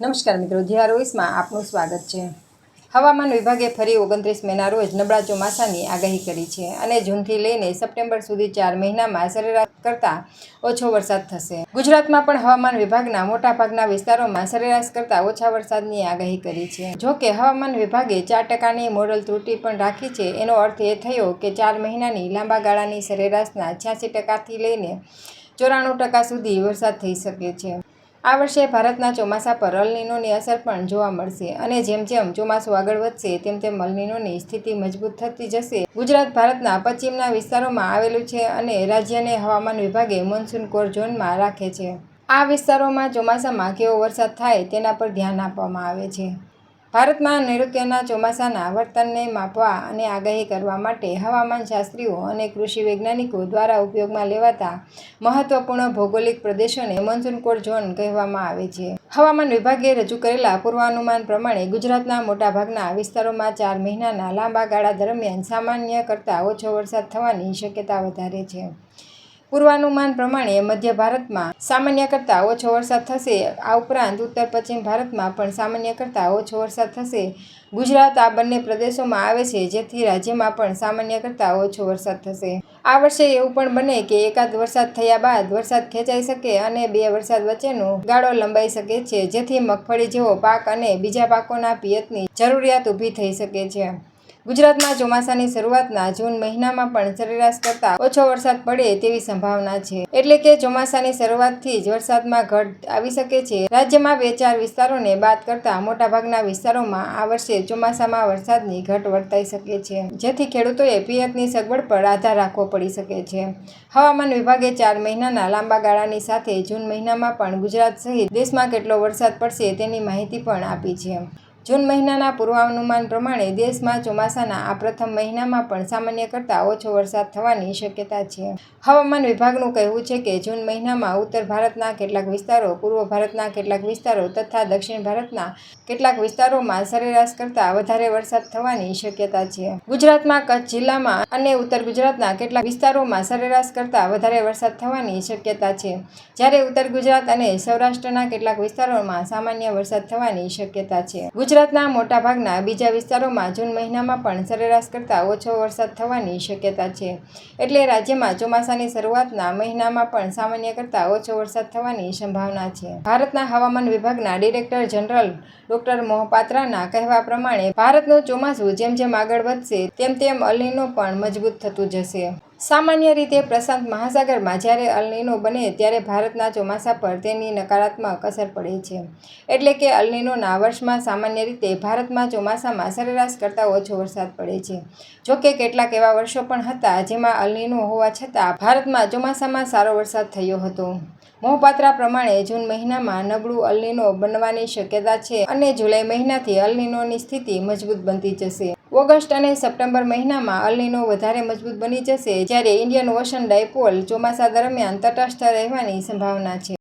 નમસ્કાર મિત્રો, જીઆર વોઇસમાં આપનું સ્વાગત છે। હવામાન વિભાગે ફરી 29 મેના રોજ નબળા ચોમાસાની આગાહી કરી છે અને જૂનથી લઈને સપ્ટેમ્બર સુધી 4 મહિનામાં સરેરાશ કરતાં ઓછો વરસાદ થશે। ગુજરાતમાં પણ હવામાન વિભાગના મોટાભાગના વિસ્તારોમાં સરેરાશ કરતાં ઓછા વરસાદની આગાહી કરી છે। જો કે હવામાન વિભાગે 4%ની મોડલ ત્રુટિ પણ રાખી છે। એનો અર્થ એ થયો કે 4 મહિનાની લાંબા ગાળાની સરેરાશના 86%થી લઈને 94% સુધી વરસાદ થઈ શકે છે। આ વર્ષે ભારતના ચોમાસા પર અલ નીનોની અસર પણ જોવા મળશે અને જેમ જેમ ચોમાસું આગળ વધશે તેમ તેમ અલ નીનોની સ્થિતિ મજબૂત થતી જશે। ગુજરાત ભારતના પશ્ચિમના વિસ્તારોમાં આવેલું છે અને રાજ્યને હવામાન વિભાગે મોન્સૂન કોર ઝોનમાં રાખે છે। આ વિસ્તારોમાં ચોમાસામાં કેવો વરસાદ થાય તેના પર ધ્યાન આપવામાં આવે છે। ભારતમાં નૈઋત્યના ચોમાસાના વર્તનને માપવા અને આગાહી કરવા માટે હવામાન શાસ્ત્રીઓ અને કૃષિ વૈજ્ઞાનિકો દ્વારા ઉપયોગમાં લેવાતા મહત્વપૂર્ણ ભૌગોલિક પ્રદેશોને મોન્સૂન કોર ઝોન કહેવામાં આવે છે। હવામાન વિભાગે રજૂ કરેલા પૂર્વાનુમાન પ્રમાણે ગુજરાતના મોટાભાગના વિસ્તારોમાં 4 મહિનાના લાંબા ગાળા દરમિયાન સામાન્ય કરતાં ઓછો વરસાદ થવાની શક્યતા વધારે છે। પૂર્વાનુમાન પ્રમાણે મધ્ય ભારતમાં સામાન્ય કરતાં ઓછો વરસાદ થશે। આ ઉપરાંત ઉત્તર પશ્ચિમ ભારતમાં પણ સામાન્ય કરતાં ઓછો વરસાદ થશે। ગુજરાત આ બંને પ્રદેશોમાં આવે છે, જેથી રાજ્યમાં પણ સામાન્ય કરતાં ઓછો વરસાદ થશે। આ વર્ષે એવું પણ બને કે એકાદ વરસાદ થયા બાદ વરસાદ ખેંચાઈ શકે અને 2 વરસાદ વચ્ચેનો ગાળો લંબાઈ શકે છે, જેથી મગફળી જેવો પાક અને બીજા પાકોના પિયતની જરૂરિયાત ઊભી થઈ શકે છે। ગુજરાતમાં ચોમાસાની શરૂઆતના જૂન મહિનામાં પણ સરેરાશ કરતાં ઓછો વરસાદ પડે તેવી સંભાવના છે, એટલે કે ચોમાસાની શરૂઆતથી જ વરસાદમાં ઘટ આવી શકે છે। રાજ્યમાં 2-4 વિસ્તારોને બાદ કરતાં મોટાભાગના વિસ્તારોમાં આ વર્ષે ચોમાસામાં વરસાદની ઘટ વર્તાઈ શકે છે, જેથી ખેડૂતોએ પિયતની સગવડ પર આધાર રાખવો પડી શકે છે। હવામાન વિભાગે 4 મહિનાના લાંબા ગાળાની સાથે જૂન મહિનામાં પણ ગુજરાત સહિત દેશમાં કેટલો વરસાદ પડશે તેની માહિતી પણ આપી છે। જૂન મહિનાના પૂર્વાનુમાન પ્રમાણે દેશમાં ચોમાસાના આ પ્રથમ મહિનામાં પણ સામાન્ય કરતાં ઓછો વરસાદ થવાની શક્યતા છે। હવામાન વિભાગનું કહેવું છે કે જૂન મહિનામાં ઉત્તર ભારતના કેટલાક વિસ્તારો, પૂર્વ ભારતના કેટલાક વિસ્તારો તથા દક્ષિણ ભારતના કેટલાક વિસ્તારોમાં સરેરાશ કરતાં વધારે વરસાદ થવાની શક્યતા છે। ગુજરાતમાં કચ્છ જિલ્લામાં અને ઉત્તર ગુજરાતના કેટલાક વિસ્તારોમાં સરેરાશ કરતાં વધારે વરસાદ થવાની શક્યતા છે, જ્યારે ઉત્તર ગુજરાત અને સૌરાષ્ટ્રના કેટલાક વિસ્તારોમાં સામાન્ય વરસાદ થવાની શક્યતા છે। ગુજરાતના મોટાભાગના બીજા વિસ્તારોમાં જૂન મહિનામાં પણ સરેરાશ કરતાં ઓછો વરસાદ થવાની શક્યતા છે, એટલે રાજ્યમાં ચોમાસાની શરૂઆતના મહિનામાં પણ સામાન્ય કરતાં ઓછો વરસાદ થવાની સંભાવના છે। ભારતના હવામાન વિભાગના ડિરેક્ટર જનરલ ડોક્ટર મોહપાત્રાના કહેવા પ્રમાણે ભારતનું ચોમાસું જેમ જેમ આગળ વધશે તેમ તેમ અલ નીનો પણ મજબૂત થતું જશે। સામાન્ય રીતે પ્રશાંત મહાસાગરમાં જ્યારે અલ નીનો બને ત્યારે ભારતના ચોમાસા પર તેની નકારાત્મક અસર પડે છે, એટલે કે અલ નીનોના વર્ષમાં સામાન્ય રીતે ભારતમાં ચોમાસામાં સરેરાશ કરતાં ઓછો વરસાદ પડે છે। જો કે કેટલાક એવા વર્ષો પણ હતા જેમાં અલ નીનો હોવા છતાં ભારતમાં ચોમાસામાં સારો વરસાદ થયો હતો। મોહપાત્રા પ્રમાણે જૂન મહિનામાં નબળું અલ નીનો બનવાની શક્યતા છે અને જુલાઈ મહિનાથી અલ નીનોની સ્થિતિ મજબૂત બનતી જશે। ઓગસ્ટ અને સપ્ટેમ્બર મહિનામાં અલ નીનો વધારે મજબૂત બની જશે, જ્યારે ઇન્ડિયન ઓશન ડાયપોલ ચોમાસા દરમિયાન તટસ્થ રહેવાની સંભાવના છે।